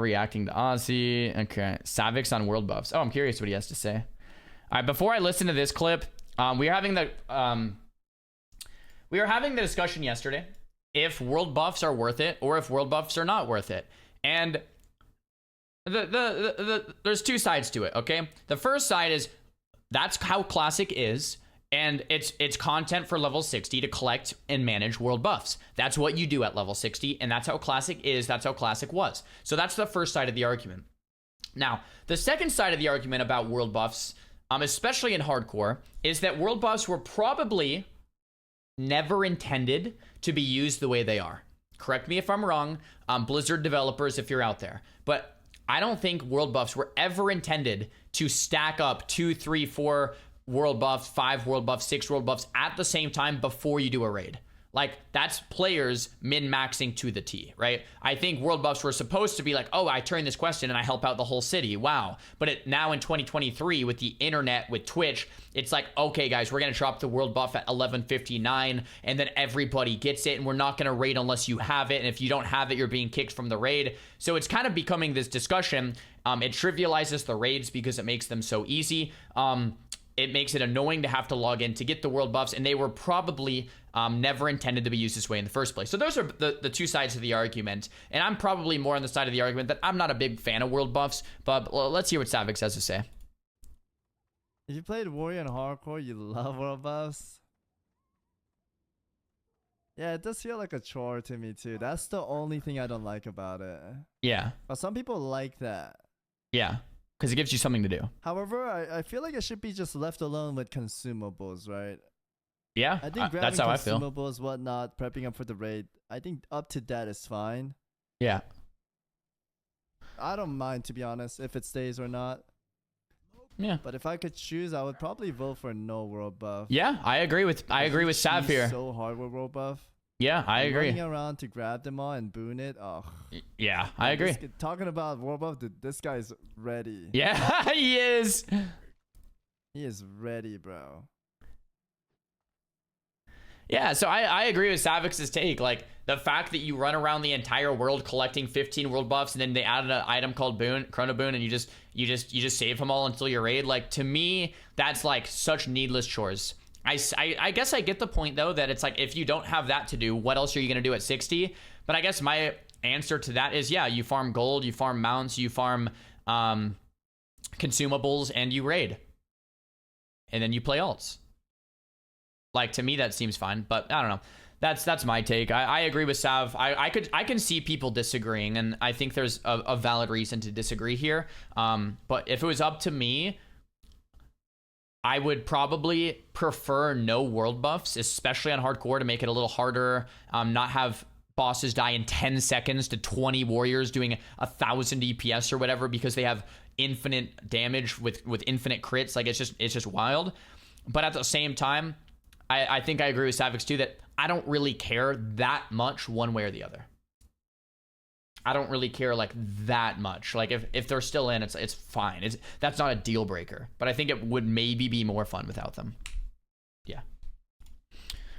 reacting to Ozzy. Okay. Savix on world buffs. Oh, I'm curious what he has to say. All right, before I listen to this clip, we were having the discussion yesterday if world buffs are worth it or if world buffs are not worth it. And there's two sides to it, okay? The first side is that's how Classic is, and it's content for level 60 to collect and manage world buffs. That's what you do at level 60, and that's how Classic is, that's how Classic was. So that's the first side of the argument. Now, the second side of the argument about world buffs, especially in hardcore, is that world buffs were probably never intended to be used the way they are. Correct me if I'm wrong, Blizzard developers, if you're out there. But I don't think world buffs were ever intended to stack up 2, 3, 4 world buffs, 5 world buffs, 6 world buffs at the same time before you do a raid. Like, that's players min-maxing to the T, right? I think world buffs were supposed to be like, oh, I turn this quest in and I help out the whole city. Wow. But now in 2023, with the internet, with Twitch, it's like, okay, guys, we're going to drop the world buff at 11:59, and then everybody gets it, and we're not going to raid unless you have it. And if you don't have it, you're being kicked from the raid. So it's kind of becoming this discussion. It trivializes the raids because it makes them so easy. It makes it annoying to have to log in to get the world buffs, and they were probably never intended to be used this way in the first place. So those are the two sides of the argument, and I'm probably more on the side of the argument that I'm not a big fan of world buffs, but let's hear what Savix has to say. If you played Warrior and Hardcore, you love world buffs. Yeah, it does feel like a chore to me too. That's the only thing I don't like about it. Yeah. But some people like that. Yeah. Because it gives you something to do. However, I feel like it should be just left alone with consumables, right? Yeah, I think that's how I feel. Consumables, whatnot, prepping up for the raid, I think up to that is fine. Yeah. I don't mind, to be honest, if it stays or not. Yeah. But if I could choose, I would probably vote for no world buff. Yeah, I agree with Sav here. So hard with world buff. Yeah, I agree. Running around to grab them all and boon it. Oh. Yeah, I agree. Talking about world buff, this guy's ready. Yeah, he is. He is ready, bro. Yeah, so I agree with Savix's take. Like, the fact that you run around the entire world collecting 15 world buffs, and then they added an item called Chrono Boon, and you just save them all until your raid. Like, to me, that's like such needless chores. I guess I get the point, though, that it's like, if you don't have that to do, what else are you going to do at 60? But I guess my answer to that is, yeah, you farm gold, you farm mounts, you farm consumables, and you raid. And then you play alts. Like, to me, that seems fine, but I don't know. That's my take. I agree with Sav. I can see people disagreeing, and I think there's a valid reason to disagree here. But if it was up to me, I would probably prefer no world buffs, especially on hardcore, to make it a little harder. Not have bosses die in 10 seconds to 20 warriors doing 1,000 DPS or whatever because they have infinite damage with infinite crits. Like, it's just wild. But at the same time, I think I agree with Savix too that I don't really care that much one way or the other. I don't really care like that much. Like, if they're still in, it's fine. That's not a deal breaker. But I think it would maybe be more fun without them. Yeah.